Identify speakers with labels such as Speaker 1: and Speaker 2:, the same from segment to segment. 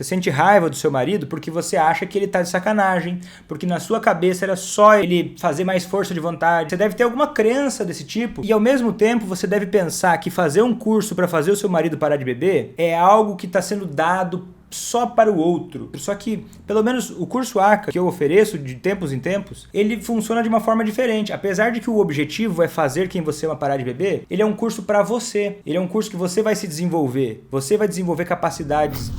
Speaker 1: Você sente raiva do seu marido porque você acha que ele tá de sacanagem, porque na sua cabeça era só ele fazer mais força de vontade. Você deve ter alguma crença desse tipo e ao mesmo tempo você deve pensar que fazer um curso para fazer o seu marido parar de beber é algo que está sendo dado só para o outro. Só que, pelo menos o curso ACA que eu ofereço de tempos em tempos, ele funciona de uma forma diferente. Apesar de que o objetivo é fazer quem você ama parar de beber, ele é um curso para você. Ele é um curso que você vai se desenvolver. Você vai desenvolver capacidades.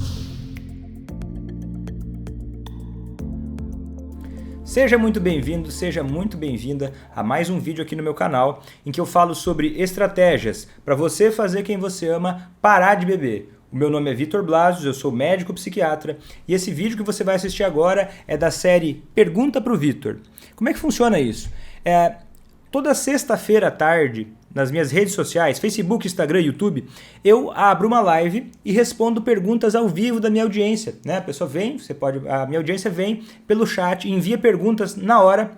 Speaker 1: Seja muito bem-vindo, seja muito bem-vinda a mais um vídeo aqui no meu canal em que eu falo sobre estratégias para você fazer quem você ama parar de beber. O meu nome é Vitor Blasius, eu sou médico psiquiatra e esse vídeo que você vai assistir agora é da série Pergunta pro Vitor. Como é que funciona isso? Toda sexta-feira à tarde, nas minhas redes sociais, Facebook, Instagram, YouTube, eu abro uma live e respondo perguntas ao vivo da minha audiência. Né? A pessoa vem, a minha audiência vem pelo chat, envia perguntas na hora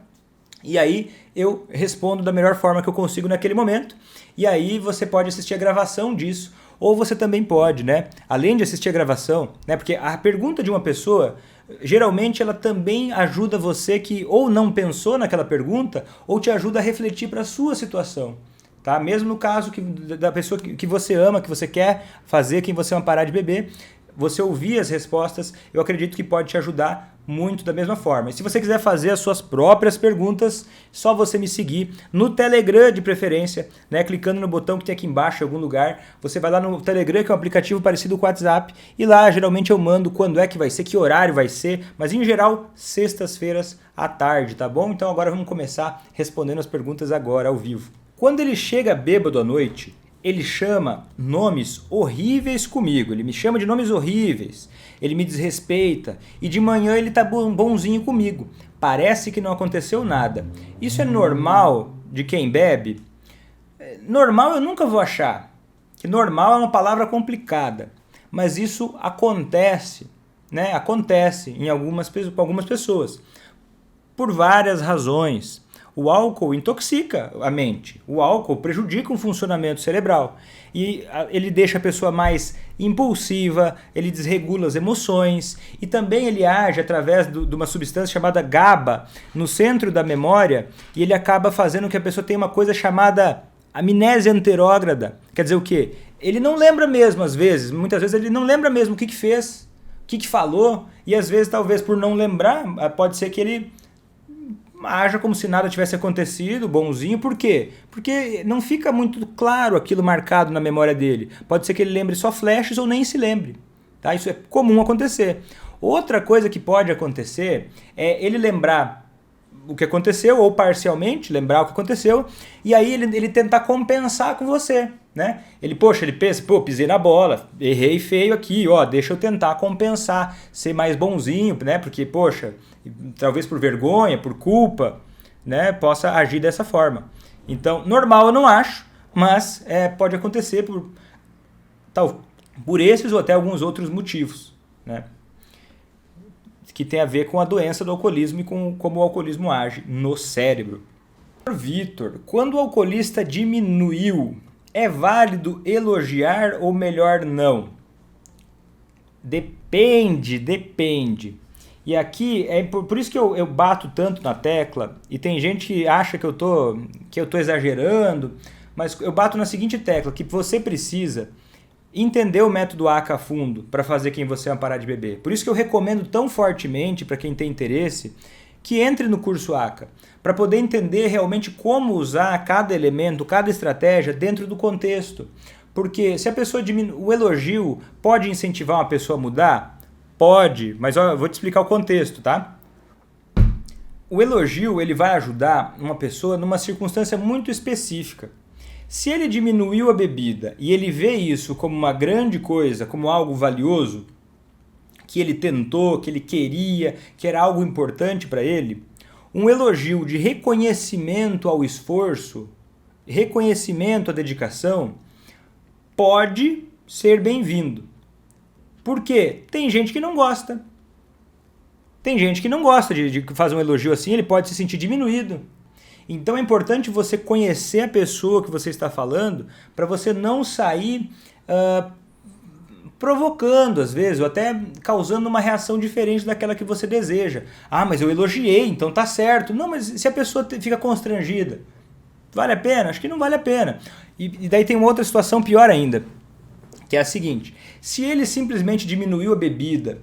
Speaker 1: e aí eu respondo da melhor forma que eu consigo naquele momento. E aí você pode assistir a gravação disso. Ou você também pode, né? Além de assistir a gravação, né? Porque a pergunta de uma pessoa, geralmente ela também ajuda você que ou não pensou naquela pergunta, ou te ajuda a refletir para a sua situação. Tá? Mesmo no caso da pessoa que você ama, que você quer fazer, quem você ama parar de beber, você ouvir as respostas, eu acredito que pode te ajudar muito da mesma forma. E se você quiser fazer as suas próprias perguntas, só você me seguir no Telegram de preferência, né? Clicando no botão que tem aqui embaixo em algum lugar, você vai lá no Telegram, que é um aplicativo parecido com o WhatsApp, e lá geralmente eu mando quando é que vai ser, que horário vai ser, mas em geral, sextas-feiras à tarde, tá bom? Então agora vamos começar respondendo as perguntas agora ao vivo. Quando ele chega bêbado à noite, ele chama nomes horríveis comigo, ele me chama de nomes horríveis, ele me desrespeita e de manhã ele tá bonzinho comigo. Parece que não aconteceu nada. Isso é normal de quem bebe? Normal eu nunca vou achar, que normal é uma palavra complicada, mas isso acontece, né? Acontece com algumas pessoas, por várias razões. O álcool intoxica a mente, o álcool prejudica o funcionamento cerebral e ele deixa a pessoa mais impulsiva, ele desregula as emoções e também ele age através de uma substância chamada GABA no centro da memória e ele acaba fazendo que a pessoa tenha uma coisa chamada amnésia anterógrada. Quer dizer o quê? Ele não lembra mesmo às vezes, muitas vezes ele não lembra mesmo o que fez, o que falou e às vezes talvez por não lembrar pode ser que ele haja como se nada tivesse acontecido, bonzinho. Por quê? Porque não fica muito claro aquilo marcado na memória dele. Pode ser que ele lembre só flashes ou nem se lembre. Tá? Isso é comum acontecer. Outra coisa que pode acontecer é ele lembrar o que aconteceu, ou parcialmente lembrar o que aconteceu, e aí ele tentar compensar com você. Né? Ele pensa, pisei na bola, errei feio aqui, deixa eu tentar compensar, ser mais bonzinho, né? Porque, talvez por vergonha, por culpa, né? Possa agir dessa forma. Então, normal eu não acho, mas pode acontecer por esses ou até alguns outros motivos, né? Que tem a ver com a doença do alcoolismo e com como o alcoolismo age no cérebro. Vitor, quando o alcoolista diminuiu, é válido elogiar ou melhor não? Depende. E aqui, por isso que eu bato tanto na tecla, e tem gente que acha que eu tô exagerando, mas eu bato na seguinte tecla, que você precisa entender o método ACA a fundo para fazer quem você ama parar de beber. Por isso que eu recomendo tão fortemente para quem tem interesse que entre no curso ACA, para poder entender realmente como usar cada elemento, cada estratégia dentro do contexto. Porque se a pessoa o elogio pode incentivar uma pessoa a mudar? Pode, mas eu vou te explicar o contexto, tá? O elogio ele vai ajudar uma pessoa numa circunstância muito específica. Se ele diminuiu a bebida e ele vê isso como uma grande coisa, como algo valioso, que ele tentou, que ele queria, que era algo importante para ele, um elogio de reconhecimento ao esforço, reconhecimento à dedicação, pode ser bem-vindo. Por quê? Tem gente que não gosta. Tem gente que não gosta de fazer um elogio assim, ele pode se sentir diminuído. Então é importante você conhecer a pessoa que você está falando para você não sair provocando às vezes, ou até causando uma reação diferente daquela que você deseja. Ah, mas eu elogiei, então tá certo. Não, mas se a pessoa fica constrangida, vale a pena? Acho que não vale a pena. E daí tem uma outra situação pior ainda, que é a seguinte: se ele simplesmente diminuiu a bebida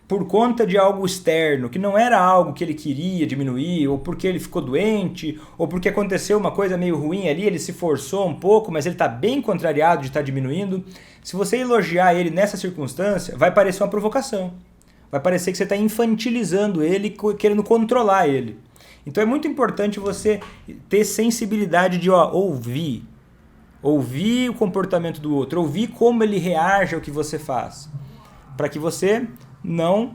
Speaker 1: por conta de algo externo, que não era algo que ele queria diminuir, ou porque ele ficou doente, ou porque aconteceu uma coisa meio ruim ali, ele se forçou um pouco, mas ele está bem contrariado de estar diminuindo, se você elogiar ele nessa circunstância, vai parecer uma provocação. Vai parecer que você está infantilizando ele, querendo controlar ele. Então é muito importante você ter sensibilidade de ouvir o comportamento do outro, ouvir como ele reage ao que você faz, para que você não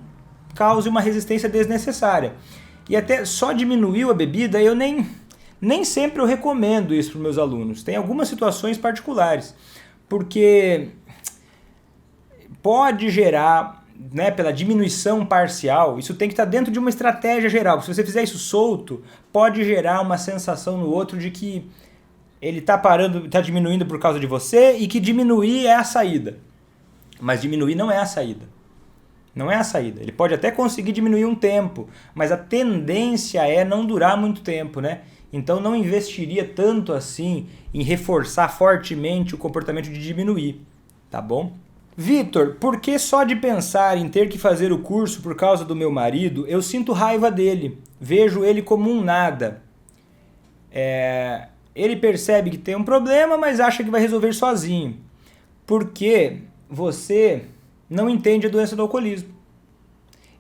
Speaker 1: cause uma resistência desnecessária. E até só diminuiu a bebida, eu nem sempre eu recomendo isso para os meus alunos. Tem algumas situações particulares, porque pode gerar, né, pela diminuição parcial, isso tem que estar dentro de uma estratégia geral. Se você fizer isso solto, pode gerar uma sensação no outro de que ele está parando, está diminuindo por causa de você e que diminuir é a saída. Mas diminuir não é a saída. Não é a saída. Ele pode até conseguir diminuir um tempo, mas a tendência é não durar muito tempo, né? Então não investiria tanto assim em reforçar fortemente o comportamento de diminuir, tá bom? Vitor, por que só de pensar em ter que fazer o curso por causa do meu marido, eu sinto raiva dele, vejo ele como um nada. Ele percebe que tem um problema, mas acha que vai resolver sozinho. Porque você não entende a doença do alcoolismo.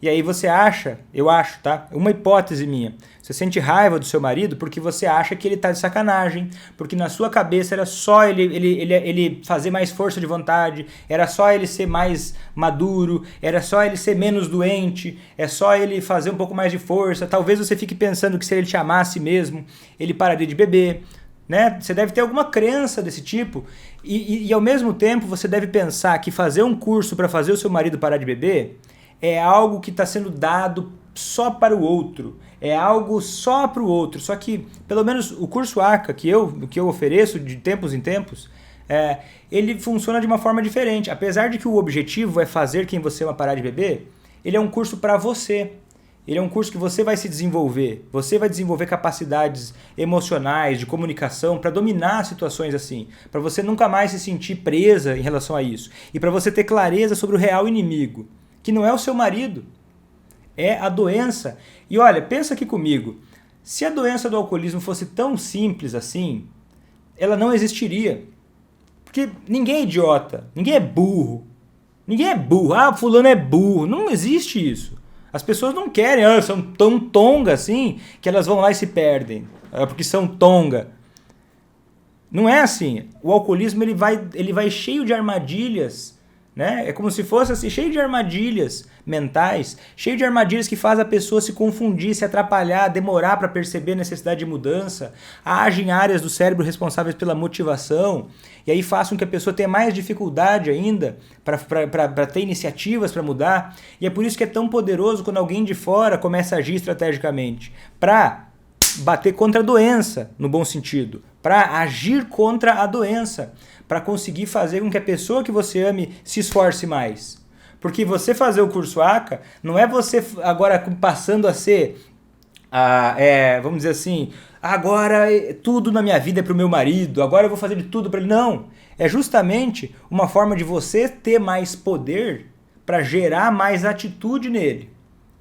Speaker 1: E aí você acha, eu acho, tá? Uma hipótese minha. Você sente raiva do seu marido porque você acha que ele tá de sacanagem, porque na sua cabeça era só ele fazer mais força de vontade, era só ele ser mais maduro, era só ele ser menos doente, é só ele fazer um pouco mais de força. Talvez você fique pensando que se ele te amasse mesmo, ele pararia de beber, né? Você deve ter alguma crença desse tipo e ao mesmo tempo você deve pensar que fazer um curso para fazer o seu marido parar de beber é algo que está sendo dado só para o outro, é algo só para o outro. Só que, pelo menos o curso ACA que eu ofereço de tempos em tempos, ele funciona de uma forma diferente. Apesar de que o objetivo é fazer quem você ama parar de beber, ele é um curso para você. Ele é um curso que você vai se desenvolver, você vai desenvolver capacidades emocionais, de comunicação, para dominar situações assim, para você nunca mais se sentir presa em relação a isso, e para você ter clareza sobre o real inimigo, que não é o seu marido, é a doença. E olha, pensa aqui comigo, se a doença do alcoolismo fosse tão simples assim, ela não existiria, porque ninguém é idiota, ninguém é burro, fulano é burro, não existe isso. As pessoas não querem, são tão tonga assim, que elas vão lá e se perdem, porque são tonga. Não é assim. O alcoolismo ele vai cheio de armadilhas, né? É como se fosse assim, cheio de armadilhas mentais, cheio de armadilhas que faz a pessoa se confundir, se atrapalhar, demorar para perceber a necessidade de mudança, age em áreas do cérebro responsáveis pela motivação, e aí faz com que a pessoa tenha mais dificuldade ainda para ter iniciativas para mudar. E é por isso que é tão poderoso quando alguém de fora começa a agir estrategicamente, para bater contra a doença, no bom sentido, para agir contra a doença, para conseguir fazer com que a pessoa que você ame se esforce mais. Porque você fazer o curso ACA não é você agora passando a ser, vamos dizer assim, agora tudo na minha vida é para o meu marido, agora eu vou fazer de tudo para ele. Não, é justamente uma forma de você ter mais poder para gerar mais atitude nele.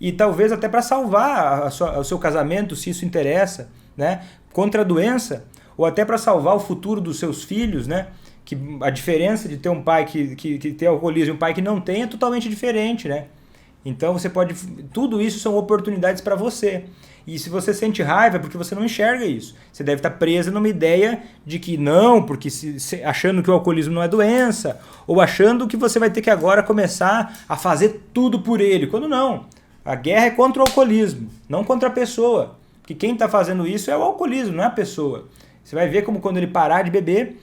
Speaker 1: E talvez até para salvar o seu casamento, se isso interessa, né, contra a doença, ou até para salvar o futuro dos seus filhos, né? Que a diferença de ter um pai que tem alcoolismo e um pai que não tem é totalmente diferente, né? Então você pode... Tudo isso são oportunidades para você. E se você sente raiva é porque você não enxerga isso. Você deve estar presa numa ideia de que não, porque achando que o alcoolismo não é doença, ou achando que você vai ter que agora começar a fazer tudo por ele, quando não. A guerra é contra o alcoolismo, não contra a pessoa. Porque quem está fazendo isso é o alcoolismo, não é a pessoa. Você vai ver como quando ele parar de beber,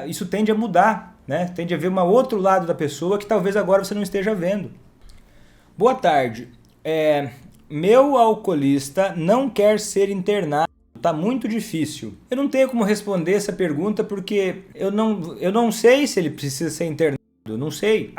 Speaker 1: isso tende a mudar, né? Tende a ver um outro lado da pessoa que talvez agora você não esteja vendo. Boa tarde. Meu alcoolista não quer ser internado. Tá muito difícil. Eu não tenho como responder essa pergunta porque eu não sei se ele precisa ser internado. Eu não sei.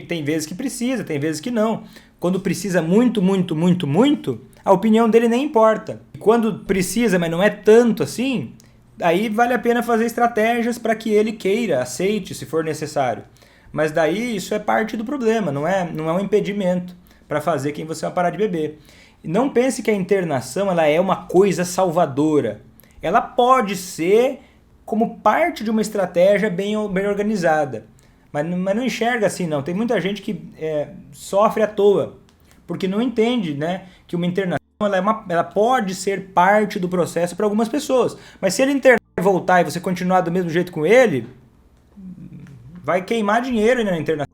Speaker 1: Tem vezes que precisa, tem vezes que não. Quando precisa muito, muito, muito, muito, a opinião dele nem importa. E quando precisa, mas não é tanto assim, aí vale a pena fazer estratégias para que ele queira, aceite, se for necessário. Mas daí isso é parte do problema, não é um impedimento para fazer quem você vai parar de beber. E não pense que a internação ela é uma coisa salvadora. Ela pode ser como parte de uma estratégia bem organizada. Mas não enxerga assim, não. Tem muita gente que sofre à toa, porque não entende, né, que uma internação ela pode ser parte do processo para algumas pessoas. Mas se ele internar e voltar e você continuar do mesmo jeito com ele, vai queimar dinheiro na internação.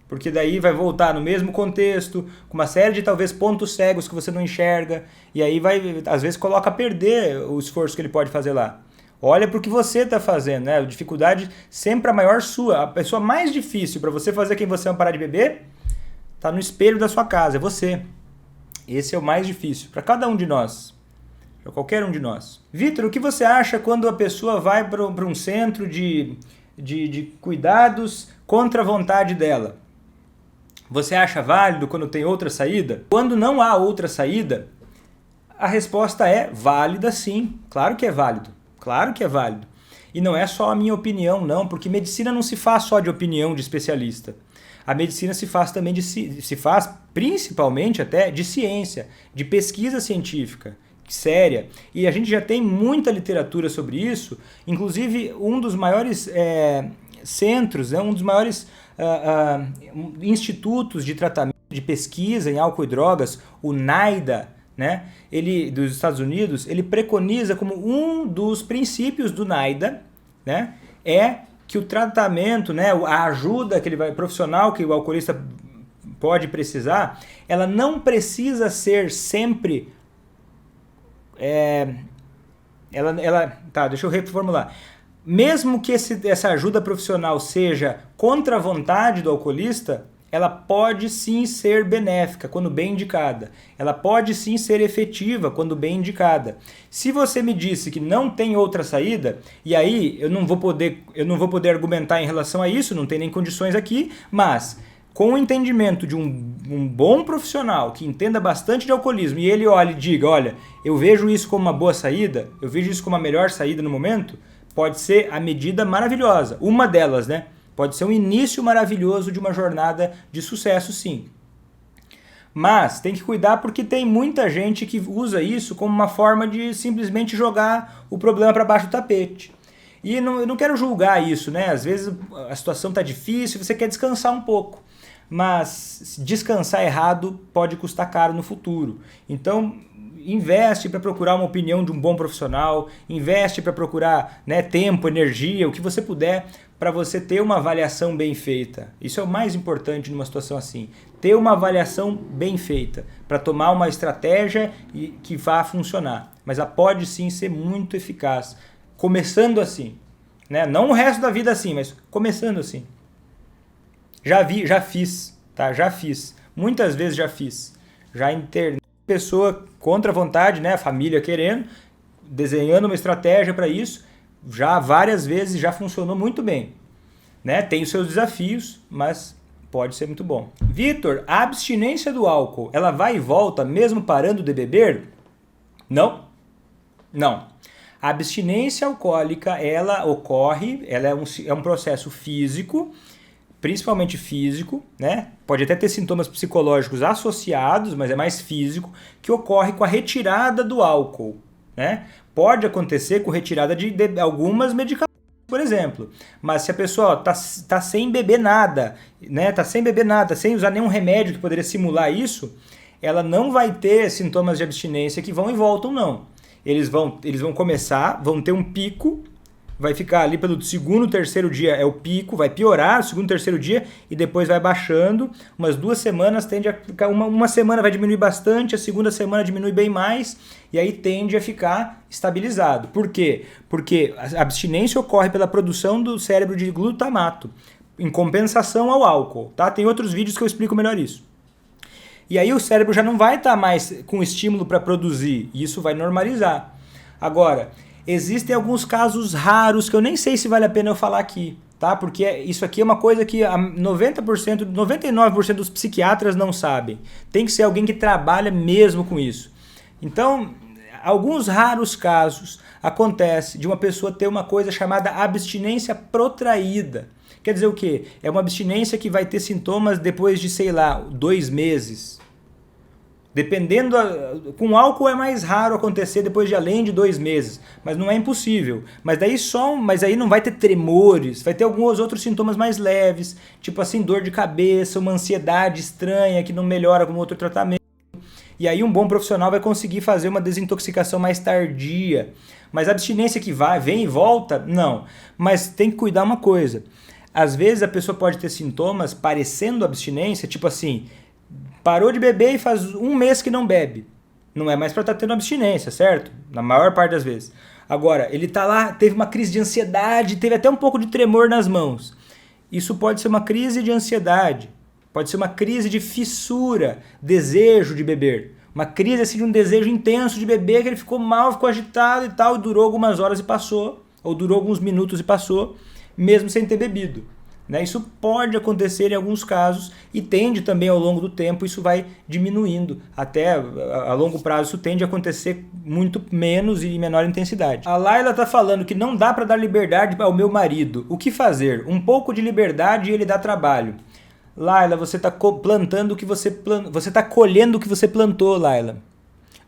Speaker 1: Porque daí vai voltar no mesmo contexto, com uma série de talvez pontos cegos que você não enxerga, e aí às vezes coloca a perder o esforço que ele pode fazer lá. Olha para o que você está fazendo, né? A dificuldade sempre a maior sua. A pessoa mais difícil para você fazer quem você vai parar de beber está no espelho da sua casa, é você. Esse é o mais difícil para cada um de nós, para qualquer um de nós. Vitor, o que você acha quando a pessoa vai para um centro de cuidados contra a vontade dela? Você acha válido quando tem outra saída? Quando não há outra saída, a resposta é válida sim, claro que é válido. Claro que é válido. E não é só a minha opinião, não, porque medicina não se faz só de opinião de especialista. A medicina se faz também se faz principalmente até de ciência, de pesquisa científica, séria. E a gente já tem muita literatura sobre isso, inclusive um dos maiores centros, um dos maiores institutos de tratamento, de pesquisa em álcool e drogas, o NIDA, né? Ele, dos Estados Unidos, ele preconiza como um dos princípios do NIDA, né? É que o tratamento, né? A ajuda que profissional que o alcoolista pode precisar, ela não precisa ser sempre deixa eu reformular. Mesmo que essa ajuda profissional seja contra a vontade do alcoolista, ela pode sim ser benéfica quando bem indicada. Ela pode sim ser efetiva quando bem indicada. Se você me disse que não tem outra saída, e aí eu não vou poder argumentar em relação a isso, não tem nem condições aqui, mas com o entendimento de um bom profissional que entenda bastante de alcoolismo e ele olhe e diga, olha, eu vejo isso como uma boa saída, eu vejo isso como a melhor saída no momento, pode ser a medida maravilhosa. Uma delas, né? Pode ser um início maravilhoso de uma jornada de sucesso, sim. Mas tem que cuidar porque tem muita gente que usa isso como uma forma de simplesmente jogar o problema para baixo do tapete. E eu não quero julgar isso, né? Às vezes a situação está difícil, você quer descansar um pouco. Mas descansar errado pode custar caro no futuro. Então, investe para procurar uma opinião de um bom profissional, investe para procurar, né, tempo, energia, o que você puder, para você ter uma avaliação bem feita. Isso é o mais importante numa situação assim. Ter uma avaliação bem feita, para tomar uma estratégia que vá funcionar. Mas ela pode sim ser muito eficaz, começando assim. Né? Não o resto da vida assim, mas começando assim. Já fiz, tá? Já fiz. Muitas vezes já fiz. Já internei pessoa contra a vontade, né? A família querendo, desenhando uma estratégia para isso. Já várias vezes já funcionou muito bem. Né? Tem os seus desafios, mas pode ser muito bom. Vitor, a abstinência do álcool, ela vai e volta mesmo parando de beber? Não. Não. A abstinência alcoólica, ela ocorre, ela é um processo físico, principalmente físico, né? Pode até ter sintomas psicológicos associados, mas é mais físico, que ocorre com a retirada do álcool, né? Pode acontecer com retirada de algumas medicações, por exemplo. Mas se a pessoa tá sem beber nada, né? Tá sem beber nada, sem usar nenhum remédio que poderia simular isso, ela não vai ter sintomas de abstinência que vão e voltam, não. Eles vão começar, vão ter um pico, vai ficar ali pelo segundo, terceiro dia é o pico, vai piorar o segundo, terceiro dia e depois vai baixando. Umas 2 semanas tende a ficar, uma semana vai diminuir bastante, a segunda semana diminui bem mais e aí tende a ficar estabilizado. Por quê? Porque a abstinência ocorre pela produção do cérebro de glutamato, em compensação ao álcool, tá? Tem outros vídeos que eu explico melhor isso. E aí o cérebro já não vai estar mais com estímulo para produzir, e isso vai normalizar. Agora, existem alguns casos raros que eu nem sei se vale a pena eu falar aqui, tá? Porque isso aqui é uma coisa que 90%, 99% dos psiquiatras não sabem. Tem que ser alguém que trabalha mesmo com isso. Então, alguns raros casos acontece de uma pessoa ter uma coisa chamada abstinência protraída. Quer dizer o quê? É uma abstinência que vai ter sintomas depois de, sei lá, 2 meses. Dependendo, com álcool é mais raro acontecer depois de além de 2 meses, mas não é impossível. Mas aí não vai ter tremores, vai ter alguns outros sintomas mais leves, tipo assim, dor de cabeça, uma ansiedade estranha que não melhora com outro tratamento. E aí um bom profissional vai conseguir fazer uma desintoxicação mais tardia. Mas a abstinência que vem e volta, não. Mas tem que cuidar uma coisa. Às vezes a pessoa pode ter sintomas parecendo abstinência, tipo assim, parou de beber e faz 1 mês que não bebe. Não é mais para estar tendo abstinência, certo? Na maior parte das vezes. Agora, ele tá lá, teve uma crise de ansiedade, teve até um pouco de tremor nas mãos. Isso pode ser uma crise de ansiedade. Pode ser uma crise de fissura, desejo de beber. Uma crise assim, de um desejo intenso de beber, que ele ficou mal, ficou agitado e tal, e durou algumas horas e passou, ou durou alguns minutos e passou, mesmo sem ter bebido. Né? Isso pode acontecer em alguns casos e tende também ao longo do tempo, isso vai diminuindo. Até a longo prazo isso tende a acontecer muito menos e em menor intensidade. A Laila está falando que não dá para dar liberdade ao meu marido. O que fazer? Um pouco de liberdade e ele dá trabalho. Laila, você está plantando o que você está colhendo o que você plantou, Laila.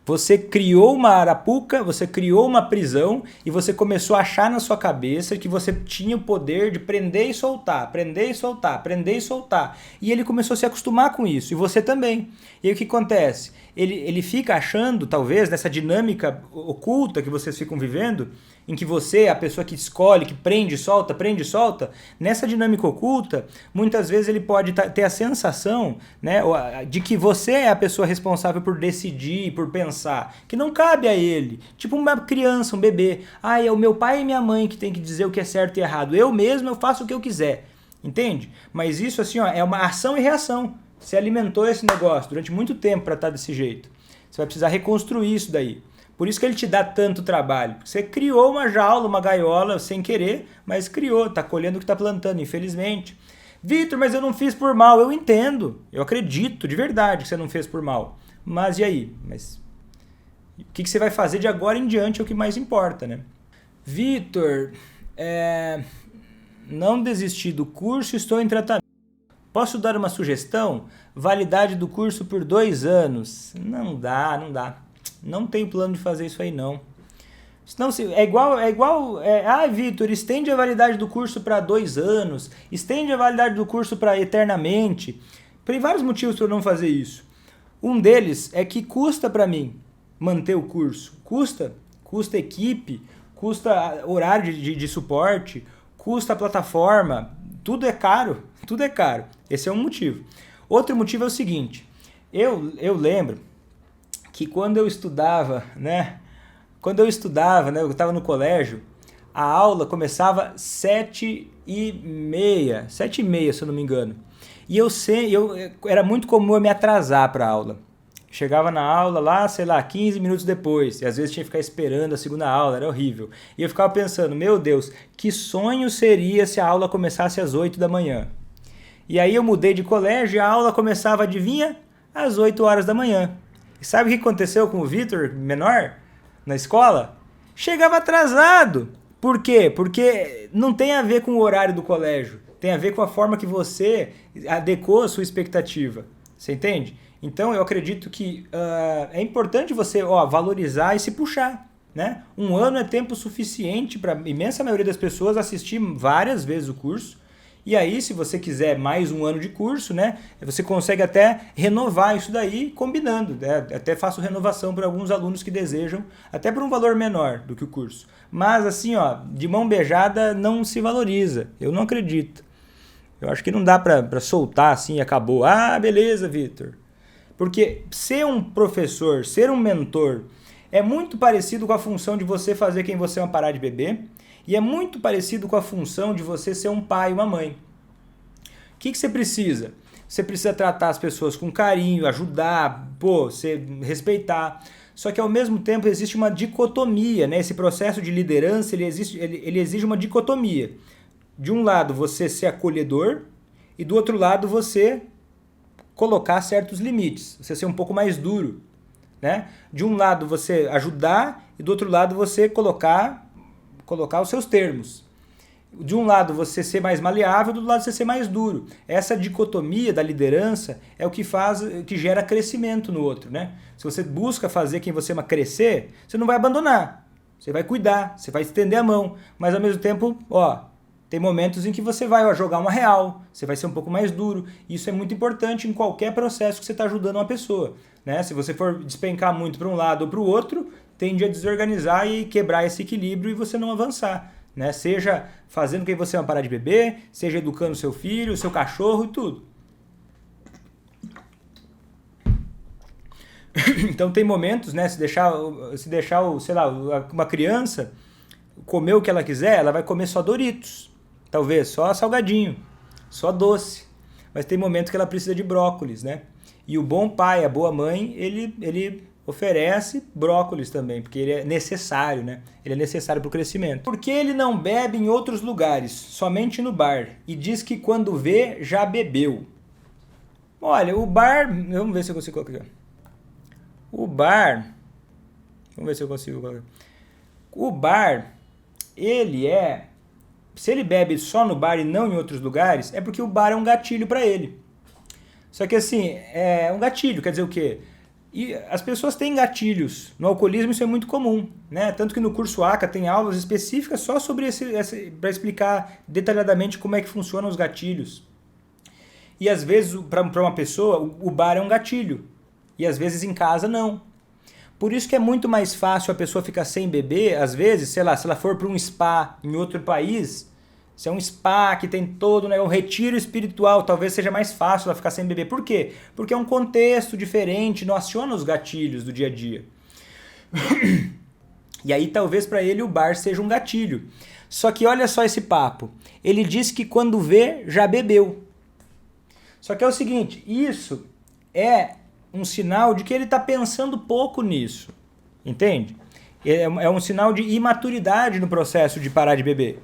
Speaker 1: Você criou uma arapuca, você criou uma prisão e você começou a achar na sua cabeça que você tinha o poder de prender e soltar, prender e soltar, prender e soltar. E ele começou a se acostumar com isso, e você também. E aí o que acontece? Ele fica achando, talvez, nessa dinâmica oculta que vocês ficam vivendo, em que você é a pessoa que escolhe, que prende e solta, nessa dinâmica oculta, muitas vezes ele pode ter a sensação, né, de que você é a pessoa responsável por decidir, por pensar, que não cabe a ele. Tipo uma criança, um bebê. Ah, é o meu pai e minha mãe que tem que dizer o que é certo e errado. Eu mesmo, eu faço o que eu quiser. Entende? Mas isso assim, ó, é uma ação e reação. Você alimentou esse negócio durante muito tempo para estar desse jeito. Você vai precisar reconstruir isso daí. Por isso que ele te dá tanto trabalho. Você criou uma jaula, uma gaiola sem querer, mas criou, está colhendo o que está plantando, infelizmente. Vitor, mas eu não fiz por mal. Eu entendo, eu acredito de verdade que você não fez por mal. Mas e aí? Mas o que você vai fazer de agora em diante é o que mais importa, né? Vitor, não desisti do curso, estou em tratamento. Posso dar uma sugestão? Validade do curso por 2 anos. Não dá. Não tem plano de fazer isso aí, não. Senão, Vitor, estende a validade do curso para 2 anos, estende a validade do curso para eternamente. Tem vários motivos para não fazer isso. Um deles é que custa para mim manter o curso. Custa equipe, custa horário de suporte, custa a plataforma, tudo é caro. Esse é um motivo. Outro motivo é o seguinte, eu lembro que quando eu estudava, eu estava no colégio, a aula começava 7h30, se eu não me engano. E era muito comum eu me atrasar para a aula. Chegava na aula lá, 15 minutos depois, e às vezes tinha que ficar esperando a segunda aula, era horrível. E eu ficava pensando, meu Deus, que sonho seria se a aula começasse às 8 da manhã. E aí eu mudei de colégio e a aula começava, adivinha? Às 8 horas da manhã. E sabe o que aconteceu com o Vitor, menor, na escola? Chegava atrasado. Por quê? Porque não tem a ver com o horário do colégio. Tem a ver com a forma que você adequou a sua expectativa. Você entende? Então eu acredito que é importante você valorizar e se puxar. Né? 1 ano é tempo suficiente para a imensa maioria das pessoas assistir várias vezes o curso. E aí, se você quiser mais 1 ano de curso, né, você consegue até renovar isso daí combinando. Né? Até faço renovação para alguns alunos que desejam, até por um valor menor do que o curso. Mas assim, de mão beijada não se valoriza. Eu não acredito. Eu acho que não dá para soltar assim e acabou. Ah, beleza, Vitor. Porque ser um professor, ser um mentor, é muito parecido com a função de você fazer quem você ama parar de beber. E é muito parecido com a função de você ser um pai e uma mãe. O que você precisa? Você precisa tratar as pessoas com carinho, ajudar, respeitar. Só que ao mesmo tempo existe uma dicotomia, né? Esse processo de liderança ele exige uma dicotomia. de um lado você ser acolhedor e do outro lado você colocar certos limites, você ser um pouco mais duro, né? De um lado você ajudar e do outro lado você colocar os seus termos. De um lado você ser mais maleável, do outro lado você ser mais duro. Essa dicotomia da liderança é o que que gera crescimento no outro, né? Se você busca fazer quem você ama crescer, você não vai abandonar. Você vai cuidar, você vai estender a mão, mas ao mesmo tempo, tem momentos em que você vai jogar uma real, você vai ser um pouco mais duro. Isso é muito importante em qualquer processo que você está ajudando uma pessoa, né? Se você for despencar muito para um lado ou para o outro, tende a desorganizar e quebrar esse equilíbrio e você não avançar, né? Seja fazendo quem você ama parar de beber, seja educando seu filho, seu cachorro e tudo. Então tem momentos, né? Se deixar, sei lá, uma criança comer o que ela quiser, ela vai comer só Doritos, talvez só salgadinho, só doce. Mas tem momentos que ela precisa de brócolis, né? E o bom pai, a boa mãe, ele oferece brócolis também, porque ele é necessário, né? Ele é necessário para o crescimento. Por que ele não bebe em outros lugares, somente no bar? E diz que quando vê, já bebeu. Olha, o bar... Vamos ver se eu consigo colocar. O bar... Vamos ver se eu consigo colocar. O bar, ele é... Se ele bebe só no bar e não em outros lugares, é porque o bar é um gatilho para ele. Só que assim, é um gatilho, quer dizer o quê? E as pessoas têm gatilhos. No alcoolismo isso é muito comum, né? Tanto que no curso ACA tem aulas específicas só sobre para explicar detalhadamente como é que funcionam os gatilhos. E às vezes, para uma pessoa, o bar é um gatilho. E às vezes em casa não. Por isso que é muito mais fácil a pessoa ficar sem beber, às vezes, sei lá, se ela for para um spa em outro país, se é um spa que tem todo, né, um retiro espiritual, talvez seja mais fácil ela ficar sem beber. Por quê? Porque é um contexto diferente, não aciona os gatilhos do dia a dia. E aí talvez para ele o bar seja um gatilho. Só que olha só esse papo. Ele diz que quando vê, já bebeu. Só que é o seguinte, isso é um sinal de que ele está pensando pouco nisso, entende? É um sinal de imaturidade no processo de parar de beber.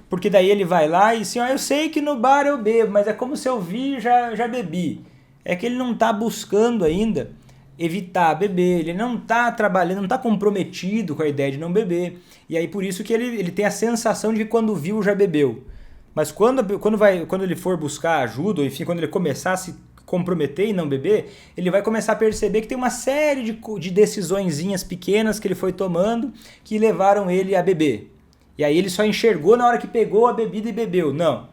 Speaker 1: Porque daí ele vai lá e assim, eu sei que no bar eu bebo, mas é como se eu vi e já bebi. É que ele não está buscando ainda evitar beber, ele não está trabalhando, não está comprometido com a ideia de não beber. E aí por isso que ele tem a sensação de que quando viu já bebeu. Mas quando ele for buscar ajuda, ou enfim, quando ele começar a se comprometer e não beber, ele vai começar a perceber que tem uma série de decisõezinhas pequenas que ele foi tomando que levaram ele a beber. E aí ele só enxergou na hora que pegou a bebida e bebeu. Não.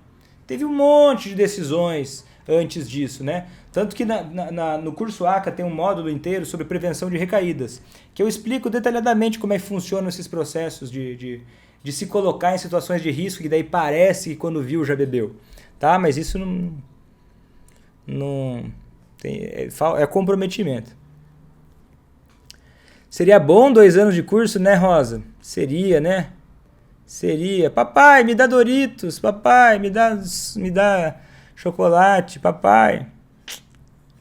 Speaker 1: Teve um monte de decisões antes disso, né? Tanto que no curso ACA tem um módulo inteiro sobre prevenção de recaídas, que eu explico detalhadamente como é que funcionam esses processos de se colocar em situações de risco, que daí parece que quando viu já bebeu. Tá? Mas isso não tem, é comprometimento. Seria bom 2 anos de curso, né, Rosa? Seria, né? Seria. Papai, me dá Doritos. Papai, me dá chocolate. Papai.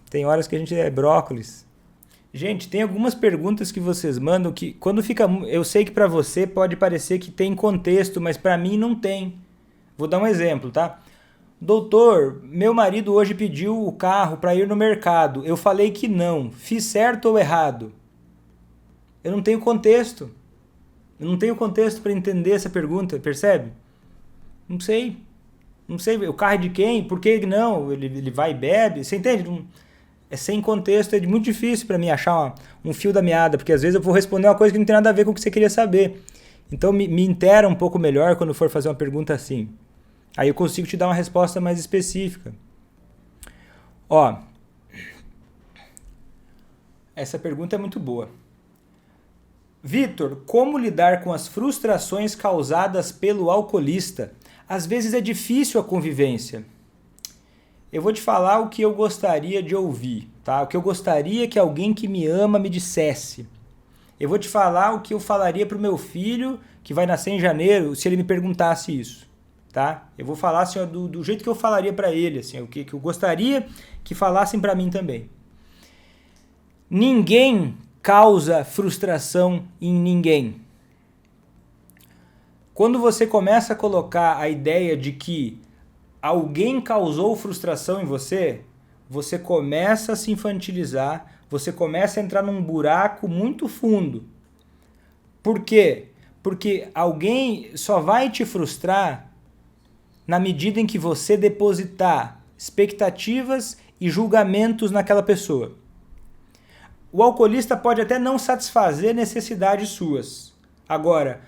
Speaker 1: Tem horas que a gente é brócolis. Gente, tem algumas perguntas que vocês mandam que quando fica... Eu sei que pra você pode parecer que tem contexto, mas pra mim não tem. Vou dar um exemplo, tá? Doutor, meu marido hoje pediu o carro para ir no mercado. Eu falei que não. Fiz certo ou errado? Eu não tenho contexto. Eu não tenho contexto para entender essa pergunta, percebe? Não sei. Não sei. O carro é de quem? Por que não? Ele vai e bebe? Você entende? É sem contexto. É muito difícil para mim achar um fio da meada, porque às vezes eu vou responder uma coisa que não tem nada a ver com o que você queria saber. Então me intera um pouco melhor quando for fazer uma pergunta assim. Aí eu consigo te dar uma resposta mais específica. Ó, essa pergunta é muito boa. Vitor, como lidar com as frustrações causadas pelo alcoolista? Às vezes é difícil a convivência. Eu vou te falar o que eu gostaria de ouvir, tá? O que eu gostaria que alguém que me ama me dissesse. Eu vou te falar o que eu falaria para o meu filho, que vai nascer em janeiro, se ele me perguntasse isso. Tá? Eu vou falar assim, ó, do jeito que eu falaria para ele, assim, o que eu gostaria que falassem para mim também. Ninguém causa frustração em ninguém. Quando você começa a colocar a ideia de que alguém causou frustração em você, você começa a se infantilizar, você começa a entrar num buraco muito fundo. Por quê? Porque alguém só vai te frustrar na medida em que você depositar expectativas e julgamentos naquela pessoa. O alcoolista pode até não satisfazer necessidades suas. Agora,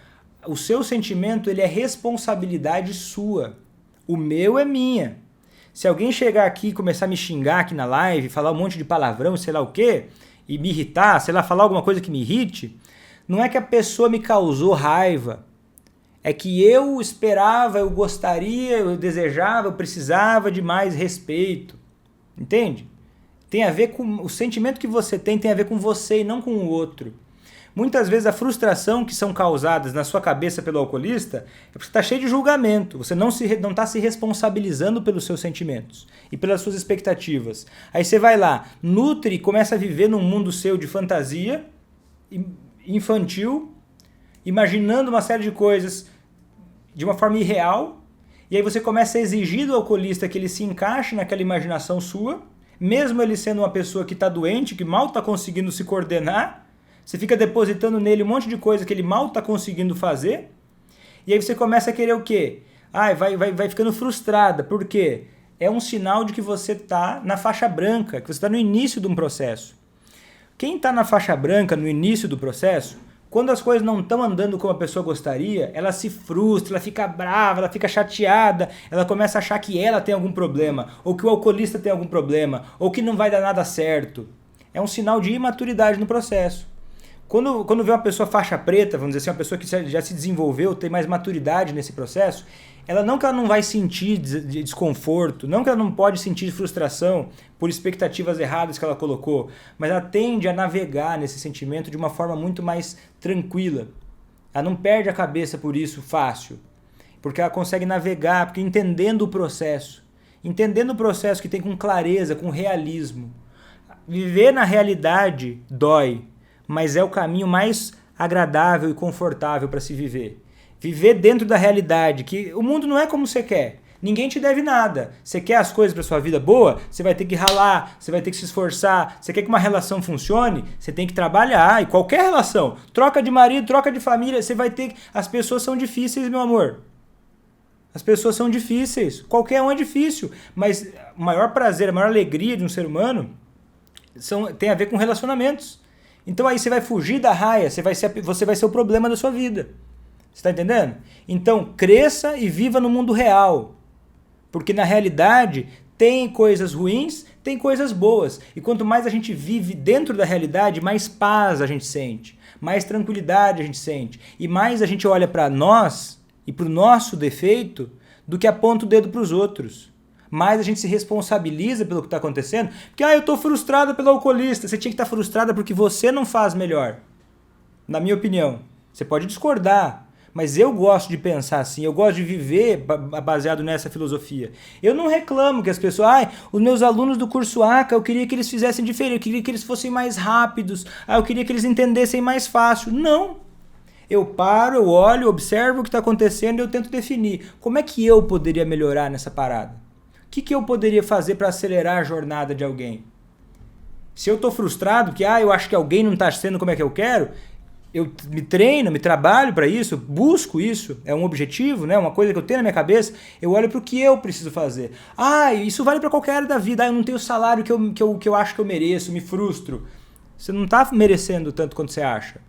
Speaker 1: o seu sentimento ele é responsabilidade sua. O meu é minha. Se alguém chegar aqui e começar a me xingar aqui na live, falar um monte de palavrão, sei lá o quê, e me irritar, sei lá, falar alguma coisa que me irrite, não é que a pessoa me causou raiva. É que eu esperava, eu gostaria, eu desejava, eu precisava de mais respeito. Entende? Tem a ver com o sentimento que você tem a ver com você e não com o outro. Muitas vezes a frustração que são causadas na sua cabeça pelo alcoolista é porque você está cheio de julgamento, você não está se responsabilizando pelos seus sentimentos e pelas suas expectativas. Aí você vai lá, nutre e começa a viver num mundo seu de fantasia, infantil, imaginando uma série de coisas de uma forma irreal, e aí você começa a exigir do alcoolista que ele se encaixe naquela imaginação sua, mesmo ele sendo uma pessoa que está doente, que mal está conseguindo se coordenar. Você fica depositando nele um monte de coisa que ele mal está conseguindo fazer. E aí você começa a querer o quê? Vai ficando frustrada. Por quê? É um sinal de que você está na faixa branca, que você está no início de um processo. Quem está na faixa branca, no início do processo, quando as coisas não estão andando como a pessoa gostaria, ela se frustra, ela fica brava, ela fica chateada, ela começa a achar que ela tem algum problema, ou que o alcoolista tem algum problema, ou que não vai dar nada certo. É um sinal de imaturidade no processo. Quando vê uma pessoa faixa preta, vamos dizer assim, uma pessoa que já se desenvolveu, tem mais maturidade nesse processo, não que ela não vai sentir desconforto, não que ela não pode sentir frustração por expectativas erradas que ela colocou, mas ela tende a navegar nesse sentimento de uma forma muito mais tranquila. Ela não perde a cabeça por isso fácil, porque ela consegue navegar, porque entendendo o processo que tem com clareza, com realismo. Viver na realidade dói, mas é o caminho mais agradável e confortável para se viver. Viver dentro da realidade, que o mundo não é como você quer. Ninguém te deve nada. Você quer as coisas para sua vida boa? Você vai ter que ralar, você vai ter que se esforçar. Você quer que uma relação funcione? Você tem que trabalhar. E qualquer relação, troca de marido, troca de família, você vai ter... As pessoas são difíceis, meu amor. As pessoas são difíceis. Qualquer um é difícil. Mas o maior prazer, a maior alegria de um ser humano tem a ver com relacionamentos. Então aí você vai fugir da raia, você vai ser o problema da sua vida. Você está entendendo? Então cresça e viva no mundo real. Porque na realidade tem coisas ruins, tem coisas boas. E quanto mais a gente vive dentro da realidade, mais paz a gente sente, mais tranquilidade a gente sente. E mais a gente olha para nós e para o nosso defeito do que aponta o dedo para os outros. Mais a gente se responsabiliza pelo que está acontecendo. Porque, eu estou frustrada pelo alcoolista. Você tinha que estar frustrada porque você não faz melhor. Na minha opinião. Você pode discordar. Mas eu gosto de pensar assim. Eu gosto de viver baseado nessa filosofia. Eu não reclamo que as pessoas... os meus alunos do curso ACA, eu queria que eles fizessem diferente. Eu queria que eles fossem mais rápidos. Eu queria que eles entendessem mais fácil. Não. Eu paro, eu olho, observo o que está acontecendo e eu tento definir. Como é que eu poderia melhorar nessa parada? O que eu poderia fazer para acelerar a jornada de alguém? Se eu estou frustrado, que eu acho que alguém não está sendo como é que eu quero, eu me treino, me trabalho para isso, busco isso, é um objetivo, né? Uma coisa que eu tenho na minha cabeça, eu olho para o que eu preciso fazer. Isso vale para qualquer área da vida, eu não tenho o salário que eu acho que eu mereço, me frustro. Você não está merecendo tanto quanto você acha.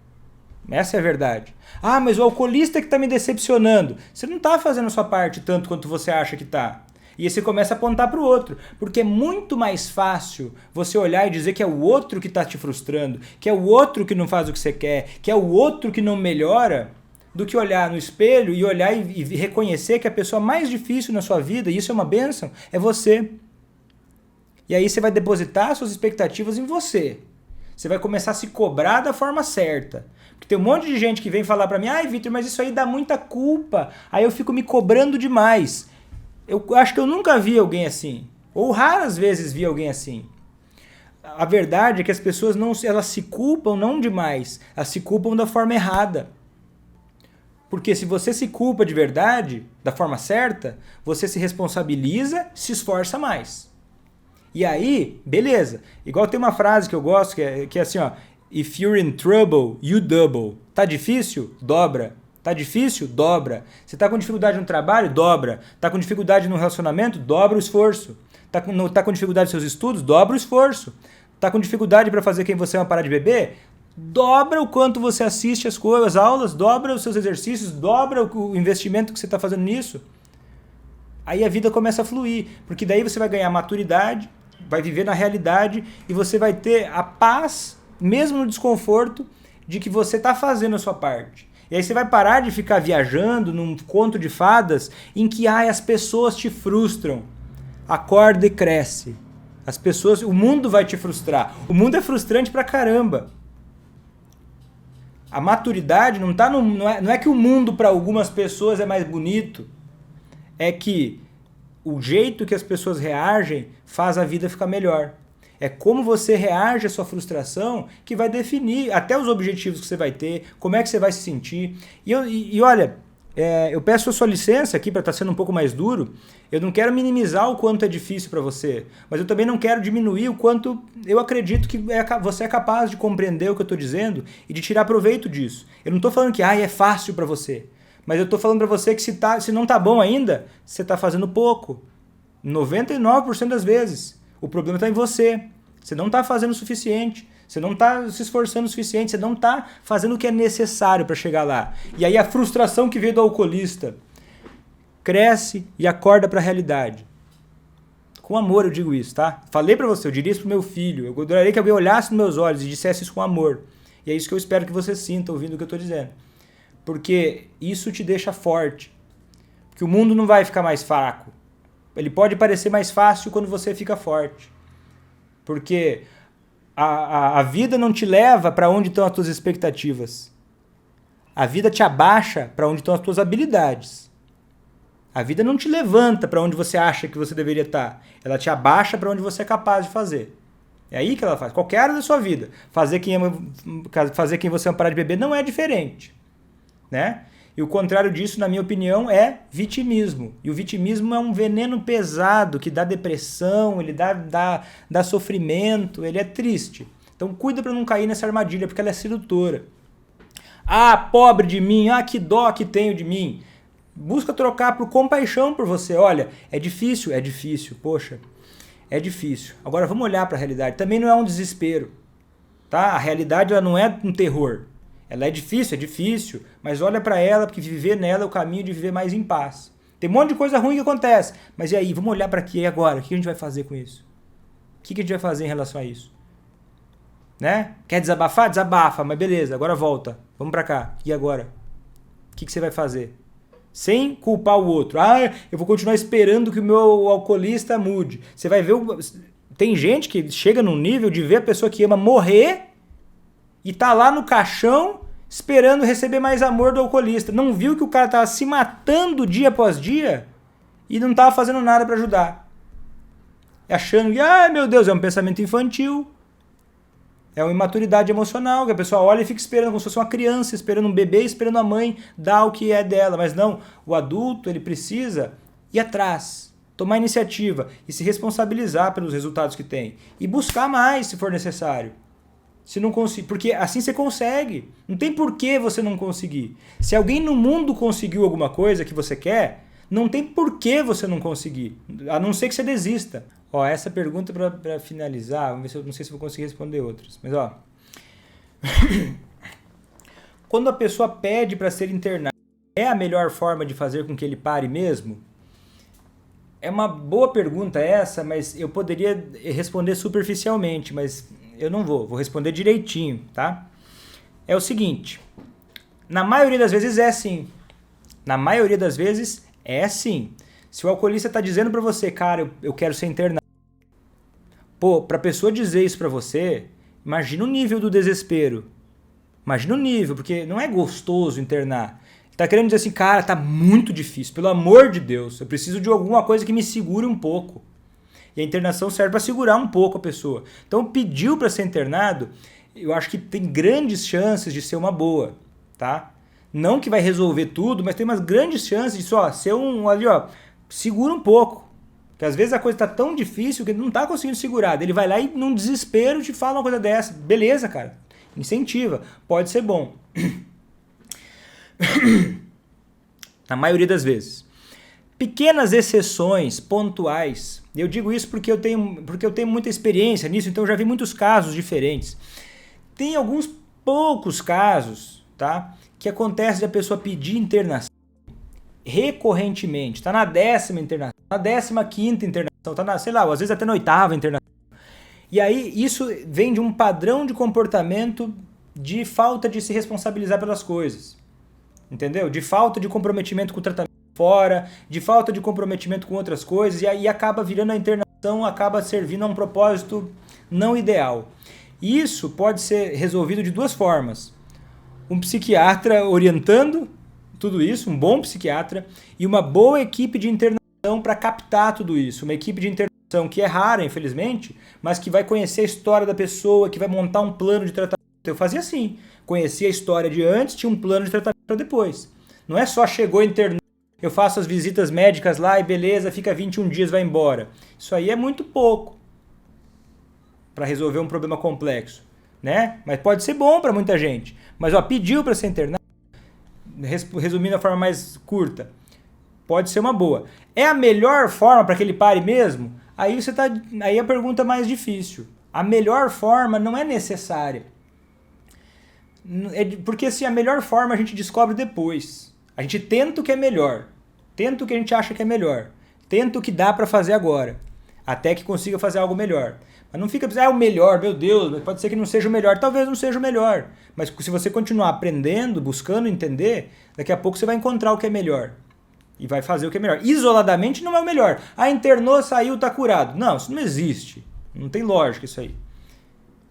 Speaker 1: Essa é a verdade. Mas o alcoolista que está me decepcionando. Você não está fazendo a sua parte tanto quanto você acha que está. E aí você começa a apontar para o outro. Porque é muito mais fácil você olhar e dizer que é o outro que está te frustrando, que é o outro que não faz o que você quer, que é o outro que não melhora, do que olhar no espelho e olhar e reconhecer que a pessoa mais difícil na sua vida, e isso é uma bênção, é você. E aí você vai depositar suas expectativas em você. Você vai começar a se cobrar da forma certa. Porque tem um monte de gente que vem falar para mim, Vitor, mas isso aí dá muita culpa. Aí eu fico me cobrando demais. Eu acho que eu nunca vi alguém assim. Ou raras vezes vi alguém assim. A verdade é que as pessoas elas se culpam não demais. Elas se culpam da forma errada. Porque se você se culpa de verdade, da forma certa, você se responsabiliza, se esforça mais. E aí, beleza. Igual tem uma frase que eu gosto, que é assim, ó. If you're in trouble, you double. Tá difícil? Dobra. Tá difícil? Dobra. Você tá com dificuldade no trabalho? Dobra. Tá com dificuldade no relacionamento? Dobra o esforço. Tá com dificuldade nos seus estudos? Dobra o esforço. Tá com dificuldade para fazer quem você ama parar de beber? Dobra o quanto você assiste as aulas, dobra os seus exercícios, dobra o investimento que você está fazendo nisso. Aí a vida começa a fluir, porque daí você vai ganhar maturidade, vai viver na realidade e você vai ter a paz, mesmo no desconforto, de que você está fazendo a sua parte. E aí você vai parar de ficar viajando num conto de fadas em que as pessoas te frustram. Acorda e cresce. O mundo vai te frustrar. O mundo é frustrante pra caramba. A maturidade não é que o mundo para algumas pessoas é mais bonito, é que o jeito que as pessoas reagem faz a vida ficar melhor. É como você reage à sua frustração que vai definir até os objetivos que você vai ter, como é que você vai se sentir. E olha, eu peço a sua licença aqui para estar sendo um pouco mais duro. Eu não quero minimizar o quanto é difícil para você, mas eu também não quero diminuir o quanto eu acredito que você é capaz de compreender o que eu estou dizendo e de tirar proveito disso. Eu não estou falando que é fácil para você, mas eu estou falando para você que se não está bom ainda, você está fazendo pouco. 99% das vezes. O problema está em você. Você não está fazendo o suficiente. Você não está se esforçando o suficiente. Você não está fazendo o que é necessário para chegar lá. E aí a frustração que veio do alcoolista cresce e acorda para a realidade. Com amor eu digo isso, tá? Falei para você, eu diria isso pro meu filho. Eu adoraria que alguém olhasse nos meus olhos e dissesse isso com amor. E é isso que eu espero que você sinta ouvindo o que eu estou dizendo. Porque isso te deixa forte. Porque o mundo não vai ficar mais fraco. Ele pode parecer mais fácil quando você fica forte. Porque a vida não te leva para onde estão as tuas expectativas. A vida te abaixa para onde estão as tuas habilidades. A vida não te levanta para onde você acha que você deveria estar. Ela te abaixa para onde você é capaz de fazer. É aí que ela faz. Qualquer área da sua vida. Fazer quem você ama parar de beber não é diferente. Né? E o contrário disso, na minha opinião, é vitimismo. E o vitimismo é um veneno pesado que dá depressão, ele dá sofrimento, ele é triste. Então cuida para não cair nessa armadilha, porque ela é sedutora. Pobre de mim, que dó que tenho de mim. Busca trocar por compaixão por você. Olha, é difícil, poxa, é difícil. Agora vamos olhar para a realidade. Também não é um desespero, tá? A realidade ela não é um terror. Ela é difícil, mas olha para ela, porque viver nela é o caminho de viver mais em paz. Tem um monte de coisa ruim que acontece, mas e aí? Vamos olhar para aqui e agora? O que a gente vai fazer com isso? O que a gente vai fazer em relação a isso? Né? Quer desabafar? Desabafa, mas beleza, agora volta. Vamos para cá. E agora? O que você vai fazer? Sem culpar o outro. Eu vou continuar esperando que o meu alcoolista mude. Você vai ver... Tem gente que chega num nível de ver a pessoa que ama morrer e tá lá no caixão esperando receber mais amor do alcoolista. Não viu que o cara tava se matando dia após dia e não tava fazendo nada para ajudar. Achando que, meu Deus, é um pensamento infantil. É uma imaturidade emocional, que a pessoa olha e fica esperando como se fosse uma criança, esperando um bebê, esperando a mãe dar o que é dela. Mas não, o adulto ele precisa ir atrás, tomar iniciativa e se responsabilizar pelos resultados que tem. E buscar mais se for necessário. Se não conseguir, porque assim você consegue. Não tem por que você não conseguir. Se alguém no mundo conseguiu alguma coisa que você quer, não tem por que você não conseguir. A não ser que você desista. Essa pergunta para finalizar, vamos ver se eu não sei se vou conseguir responder outras. Mas quando a pessoa pede para ser internado, é a melhor forma de fazer com que ele pare mesmo? É uma boa pergunta essa, mas eu poderia responder superficialmente, mas eu não vou responder direitinho, tá? É o seguinte, na maioria das vezes é sim. Na maioria das vezes é sim. Se o alcoolista está dizendo para você, cara, eu quero ser internado. Pra pessoa dizer isso para você, imagina o nível do desespero. Imagina o nível, porque não é gostoso internar. Ele tá querendo dizer assim, cara, tá muito difícil, pelo amor de Deus, eu preciso de alguma coisa que me segure um pouco. E a internação serve para segurar um pouco a pessoa. Então pediu para ser internado, eu acho que tem grandes chances de ser uma boa, tá? Não que vai resolver tudo, mas tem umas grandes chances de só ser ali, ó, segura um pouco. Porque às vezes a coisa tá tão difícil que ele não tá conseguindo segurar. Ele vai lá e num desespero te fala uma coisa dessa. Beleza, cara. Incentiva. Pode ser bom. Na maioria das vezes. Pequenas exceções pontuais. Eu digo isso porque eu tenho muita experiência nisso, então eu já vi muitos casos diferentes. Tem alguns poucos casos, tá, que acontece de a pessoa pedir internação recorrentemente. Está na 10ª internação, na 15ª internação, está na, sei lá, às vezes até na 8ª internação. E aí isso vem de um padrão de comportamento de falta de se responsabilizar pelas coisas. Entendeu? De falta de comprometimento com o tratamento fora, de falta de comprometimento com outras coisas, e aí acaba virando a internação, acaba servindo a um propósito não ideal. Isso pode ser resolvido de duas formas. Um psiquiatra orientando tudo isso, um bom psiquiatra, e uma boa equipe de internação para captar tudo isso. Uma equipe de internação que é rara, infelizmente, mas que vai conhecer a história da pessoa, que vai montar um plano de tratamento. Eu fazia assim, conhecia a história de antes, tinha um plano de tratamento para depois. Não é só chegou internou, eu faço as visitas médicas lá e beleza, fica 21 dias, vai embora. Isso aí é muito pouco para resolver um problema complexo, né? Mas pode ser bom para muita gente. Mas ó, pediu para ser internado, resumindo a forma mais curta, pode ser uma boa. É a melhor forma para que ele pare mesmo? Aí a pergunta é mais difícil. A melhor forma não é necessária. Porque assim, a melhor forma a gente descobre depois. A gente tenta o que é melhor, tenta o que a gente acha que é melhor, tenta o que dá para fazer agora, até que consiga fazer algo melhor. Mas não fica pensando, é o melhor, meu Deus, pode ser que não seja o melhor, talvez não seja o melhor. Mas se você continuar aprendendo, buscando entender, daqui a pouco você vai encontrar o que é melhor. E vai fazer o que é melhor. Isoladamente não é o melhor. Ah, internou, saiu, tá curado. Não, isso não existe. Não tem lógica isso aí.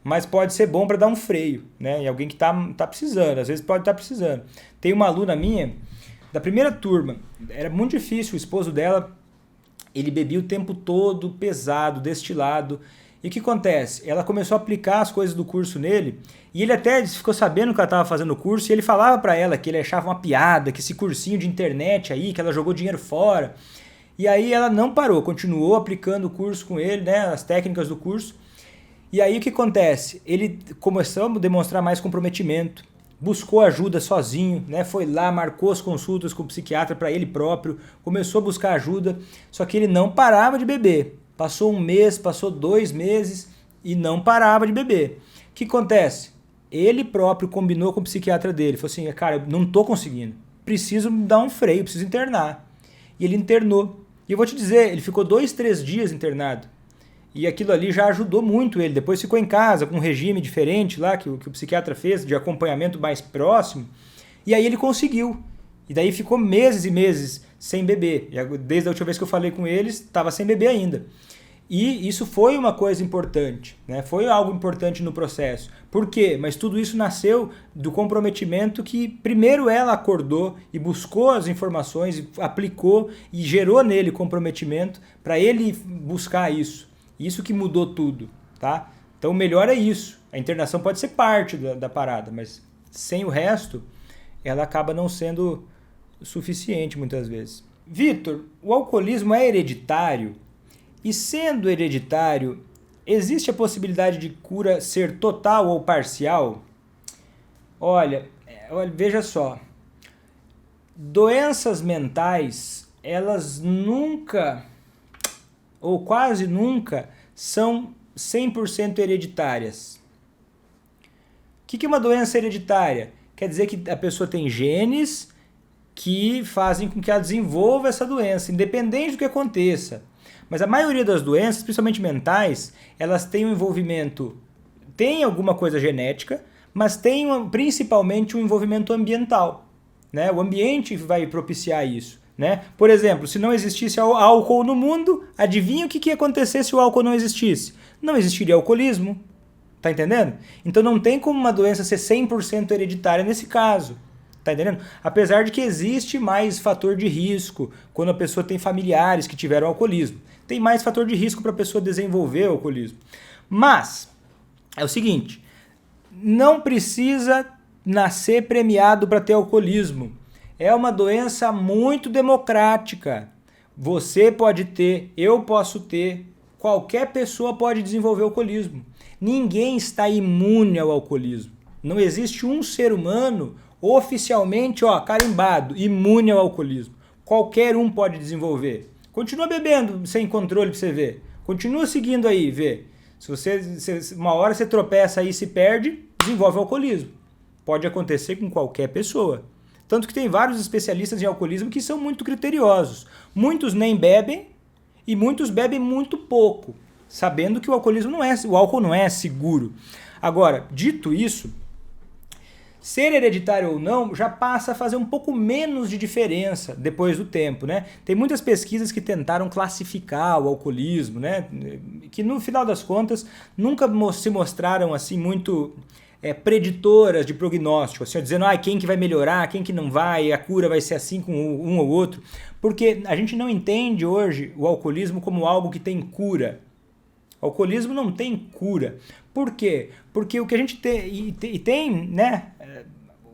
Speaker 1: Mas pode ser bom para dar um freio, né? Em alguém que tá precisando, às vezes pode estar precisando. Tem uma aluna minha, da primeira turma, era muito difícil, o esposo dela, ele bebia o tempo todo, pesado, destilado. E o que acontece? Ela começou a aplicar as coisas do curso nele, e ele até ficou sabendo que ela estava fazendo o curso, e ele falava para ela que ele achava uma piada, que esse cursinho de internet aí, que ela jogou dinheiro fora. E aí ela não parou, continuou aplicando o curso com ele, né, as técnicas do curso. E aí o que acontece? Ele começou a demonstrar mais comprometimento, buscou ajuda sozinho, né? Foi lá, marcou as consultas com o psiquiatra para ele próprio, começou a buscar ajuda, só que ele não parava de beber. Passou 1 mês, passou 2 meses e não parava de beber. O que acontece? Ele próprio combinou com o psiquiatra dele, falou assim, cara, eu não tô conseguindo, preciso dar um freio, preciso internar. E ele internou. E eu vou te dizer, ele ficou 2, 3 dias internado. E aquilo ali já ajudou muito ele. Depois ficou em casa com um regime diferente lá, que o psiquiatra fez, de acompanhamento mais próximo. E aí ele conseguiu. E daí ficou meses e meses sem beber. Desde a última vez que eu falei com eles, estava sem beber ainda. E isso foi uma coisa importante, né? Foi algo importante no processo. Por quê? Mas tudo isso nasceu do comprometimento que primeiro ela acordou e buscou as informações, aplicou e gerou nele comprometimento para ele buscar isso. Isso que mudou tudo, tá? Então o melhor é isso. A internação pode ser parte da parada, mas sem o resto, ela acaba não sendo suficiente muitas vezes. Vitor, o alcoolismo é hereditário? E sendo hereditário, existe a possibilidade de cura ser total ou parcial? Olha, veja só. Doenças mentais, elas nunca, ou quase nunca, são 100% hereditárias. O que é uma doença hereditária? Quer dizer que a pessoa tem genes que fazem com que ela desenvolva essa doença, independente do que aconteça. Mas a maioria das doenças, principalmente mentais, elas têm um envolvimento, tem alguma coisa genética, mas tem principalmente um envolvimento ambiental, né? O ambiente vai propiciar isso, né? Por exemplo, se não existisse álcool no mundo, adivinha o que ia acontecer se o álcool não existisse? Não existiria alcoolismo, tá entendendo? Então não tem como uma doença ser 100% hereditária nesse caso. Tá entendendo? Apesar de que existe mais fator de risco quando a pessoa tem familiares que tiveram alcoolismo. Tem mais fator de risco para a pessoa desenvolver o alcoolismo. Mas, é o seguinte, não precisa nascer premiado para ter alcoolismo. É uma doença muito democrática. Você pode ter, eu posso ter, qualquer pessoa pode desenvolver alcoolismo. Ninguém está imune ao alcoolismo. Não existe um ser humano oficialmente, carimbado, imune ao alcoolismo. Qualquer um pode desenvolver. Continua bebendo sem controle para você ver. Continua seguindo aí, vê. Se uma hora você tropeça aí e se perde, desenvolve alcoolismo. Pode acontecer com qualquer pessoa. Tanto que tem vários especialistas em alcoolismo que são muito criteriosos. Muitos nem bebem e muitos bebem muito pouco, sabendo que o álcool não é seguro. Agora, dito isso, ser hereditário ou não já passa a fazer um pouco menos de diferença depois do tempo, né? Tem muitas pesquisas que tentaram classificar o alcoolismo, né? Que no final das contas nunca se mostraram assim muito preditoras de prognóstico, assim, dizendo quem que vai melhorar, quem que não vai, a cura vai ser assim com um ou outro, porque a gente não entende hoje o alcoolismo como algo que tem cura. O alcoolismo não tem cura. Por quê? Porque o que a gente tem, né,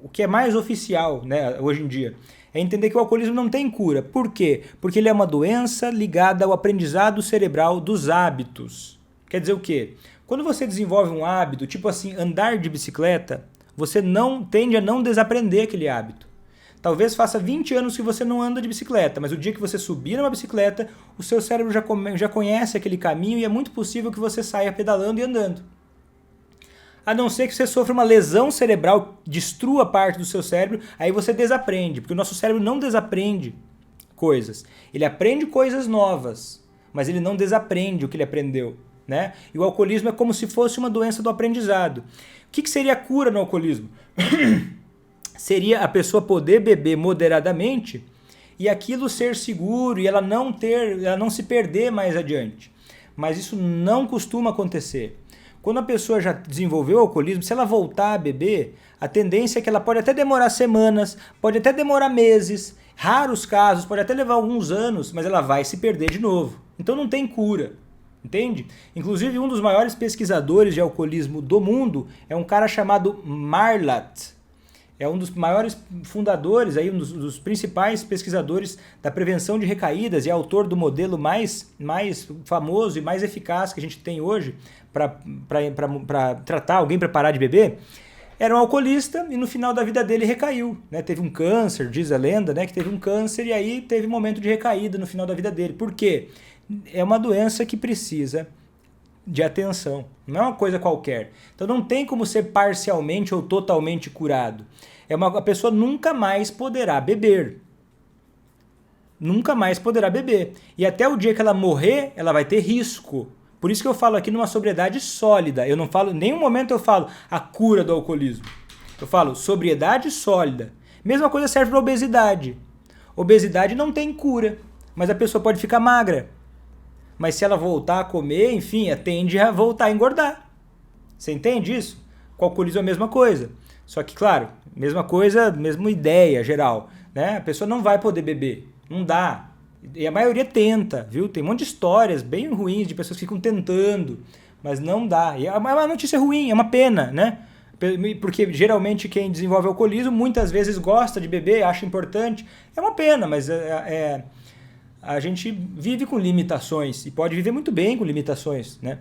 Speaker 1: o que é mais oficial, né, hoje em dia, é entender que o alcoolismo não tem cura. Por quê? Porque ele é uma doença ligada ao aprendizado cerebral dos hábitos. Quer dizer o quê? Quando você desenvolve um hábito, tipo assim, andar de bicicleta, você tende a não desaprender aquele hábito. Talvez faça 20 anos que você não anda de bicicleta, mas o dia que você subir numa bicicleta, o seu cérebro já conhece aquele caminho e é muito possível que você saia pedalando e andando. A não ser que você sofra uma lesão cerebral, destrua parte do seu cérebro, aí você desaprende, porque o nosso cérebro não desaprende coisas. Ele aprende coisas novas, mas ele não desaprende o que ele aprendeu. Né? E o alcoolismo é como se fosse uma doença do aprendizado. O que seria a cura no alcoolismo? Seria a pessoa poder beber moderadamente e aquilo ser seguro e ela não se perder mais adiante. Mas isso não costuma acontecer. Quando a pessoa já desenvolveu o alcoolismo, se ela voltar a beber, a tendência é que ela pode até demorar semanas, pode até demorar meses, raros casos, pode até levar alguns anos, mas ela vai se perder de novo. Então não tem cura. Entende? Inclusive, um dos maiores pesquisadores de alcoolismo do mundo é um cara chamado Marlatt. É um dos maiores fundadores, um dos principais pesquisadores da prevenção de recaídas e é autor do modelo mais famoso e mais eficaz que a gente tem hoje para tratar alguém para parar de beber. Era um alcoolista e no final da vida dele recaiu. Né? Teve um câncer, diz a lenda, né? Que teve um câncer e aí teve um momento de recaída no final da vida dele. Por quê? É uma doença que precisa de atenção, não é uma coisa qualquer. Então não tem como ser parcialmente ou totalmente curado. A pessoa nunca mais poderá beber. Nunca mais poderá beber. E até o dia que ela morrer, ela vai ter risco. Por isso que eu falo aqui numa sobriedade sólida. Eu não falo, em nenhum momento eu falo a cura do alcoolismo. Eu falo sobriedade sólida. Mesma coisa serve para obesidade. Obesidade não tem cura, mas a pessoa pode ficar magra. Mas se ela voltar a comer, enfim, tende a voltar a engordar. Você entende isso? Com o alcoolismo é a mesma coisa. Só que, claro, mesma coisa, mesma ideia geral. Né? A pessoa não vai poder beber. Não dá. E a maioria tenta, viu? Tem um monte de histórias bem ruins de pessoas que ficam tentando, mas não dá. E é uma notícia ruim, é uma pena, né? Porque geralmente quem desenvolve alcoolismo muitas vezes gosta de beber, acha importante. É uma pena, mas a gente vive com limitações e pode viver muito bem com limitações, né?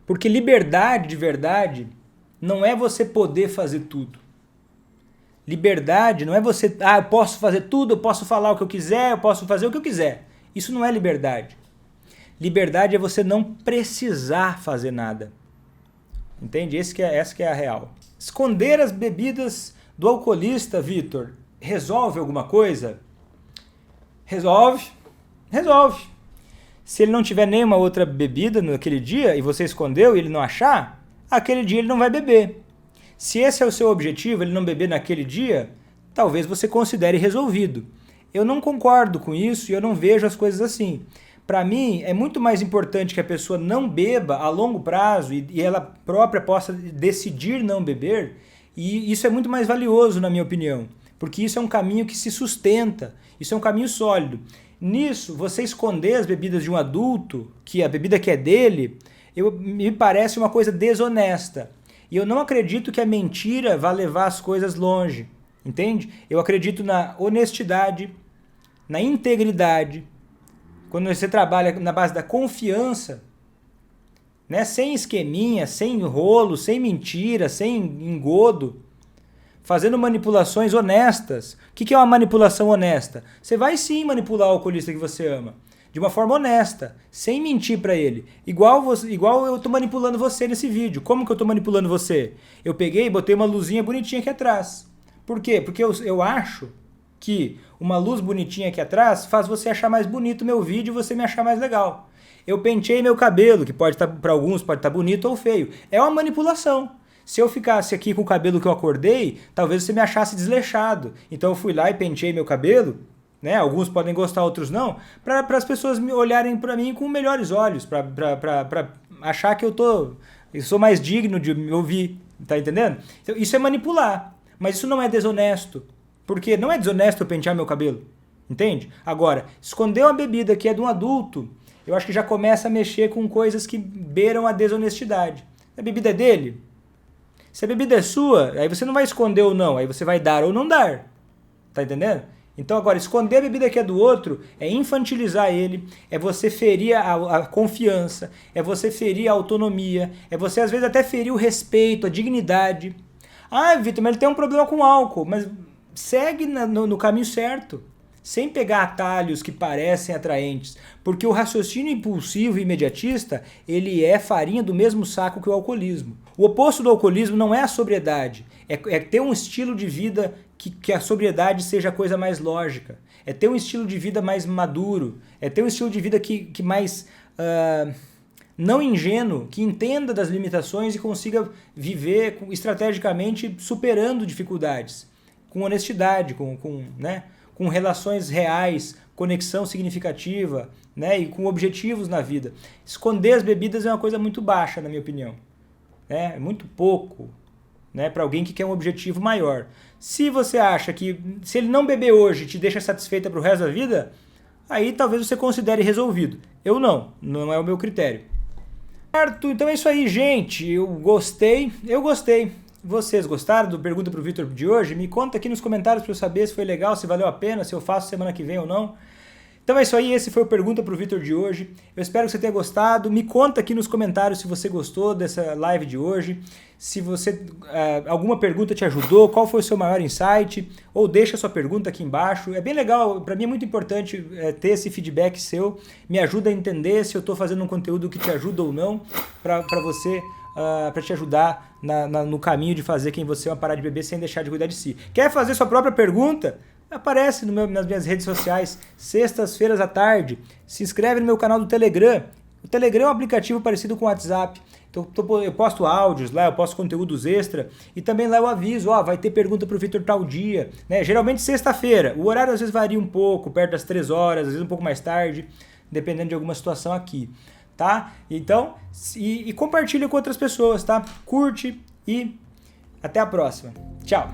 Speaker 1: Porque liberdade de verdade não é você poder fazer tudo. Liberdade não é você, eu posso fazer tudo, eu posso falar o que eu quiser, eu posso fazer o que eu quiser. Isso não é liberdade. Liberdade é você não precisar fazer nada. Entende? Essa que é a real. Esconder as bebidas do alcoolista, Vitor, resolve alguma coisa? Resolve. Se ele não tiver nenhuma outra bebida naquele dia e você escondeu e ele não achar, aquele dia ele não vai beber. Se esse é o seu objetivo, ele não beber naquele dia, talvez você considere resolvido. Eu não concordo com isso e eu não vejo as coisas assim. Para mim, é muito mais importante que a pessoa não beba a longo prazo e ela própria possa decidir não beber, e isso é muito mais valioso, na minha opinião, porque isso é um caminho que se sustenta, isso é um caminho sólido. Nisso, você esconder as bebidas de um adulto, que a bebida que é dele, me parece uma coisa desonesta. E eu não acredito que a mentira vá levar as coisas longe, entende? Eu acredito na honestidade, na integridade. Quando você trabalha na base da confiança, né? Sem esqueminha, sem rolo, sem mentira, sem engodo, fazendo manipulações honestas. O que é uma manipulação honesta? Você vai sim manipular o alcoolista que você ama, de uma forma honesta, sem mentir pra ele. Igual eu tô manipulando você nesse vídeo. Como que eu tô manipulando você? Eu peguei e botei uma luzinha bonitinha aqui atrás. Por quê? Porque eu acho que uma luz bonitinha aqui atrás faz você achar mais bonito o meu vídeo e você me achar mais legal. Eu penteei meu cabelo, que pode estar, para alguns pode estar bonito ou feio. É uma manipulação. Se eu ficasse aqui com o cabelo que eu acordei, talvez você me achasse desleixado. Então eu fui lá e penteei meu cabelo, né? Alguns podem gostar, outros não, para as pessoas me olharem para mim com melhores olhos, para achar que eu sou mais digno de me ouvir, tá entendendo? Então, isso é manipular, mas isso não é desonesto, porque não é desonesto eu pentear meu cabelo, entende? Agora, esconder uma bebida que é de um adulto, eu acho que já começa a mexer com coisas que beiram a desonestidade. A bebida é dele? Se a bebida é sua, aí você não vai esconder ou não, aí você vai dar ou não dar, tá entendendo? Então agora, esconder a bebida que é do outro é infantilizar ele, é você ferir a confiança, é você ferir a autonomia, é você às vezes até ferir o respeito, a dignidade. Ah, Vitor, mas ele tem um problema com álcool, mas segue no caminho certo, sem pegar atalhos que parecem atraentes, porque o raciocínio impulsivo e imediatista, ele é farinha do mesmo saco que o alcoolismo. O oposto do alcoolismo não é a sobriedade, é ter um estilo de vida que a sobriedade seja a coisa mais lógica, é ter um estilo de vida mais maduro, é ter um estilo de vida que mais não ingênuo, que entenda das limitações e consiga viver estrategicamente superando dificuldades, com honestidade, né, com relações reais, conexão significativa, né, e com objetivos na vida. Esconder as bebidas é uma coisa muito baixa, na minha opinião. É muito pouco, né, para alguém que quer um objetivo maior. Se você acha que se ele não beber hoje te deixa satisfeita para o resto da vida, aí talvez você considere resolvido. Eu não é o meu critério. Certo? Então é isso aí, gente. Eu gostei. Vocês gostaram do Pergunta pro Vitor de hoje? Me conta aqui nos comentários para eu saber se foi legal, se valeu a pena, se eu faço semana que vem ou não. Então é isso aí, esse foi o Pergunta pro Vitor de hoje. Eu espero que você tenha gostado. Me conta aqui nos comentários se você gostou dessa live de hoje, se você alguma pergunta te ajudou, qual foi o seu maior insight, ou deixa a sua pergunta aqui embaixo. É bem legal, para mim é muito importante ter esse feedback seu, me ajuda a entender se eu estou fazendo um conteúdo que te ajuda ou não, para você, para te ajudar no caminho de fazer quem você é parar de beber sem deixar de cuidar de si. Quer fazer sua própria pergunta? Aparece nas minhas redes sociais, sextas-feiras à tarde. Se inscreve no meu canal do Telegram. O Telegram é um aplicativo parecido com o WhatsApp. Então, eu posto áudios lá, eu posto conteúdos extra. E também lá eu aviso, vai ter pergunta pro Vitor tal dia. Né? Geralmente sexta-feira. O horário às vezes varia um pouco, perto das 3 horas, às vezes um pouco mais tarde, dependendo de alguma situação aqui. Tá? Então, e compartilha com outras pessoas, tá? Curte e até a próxima. Tchau!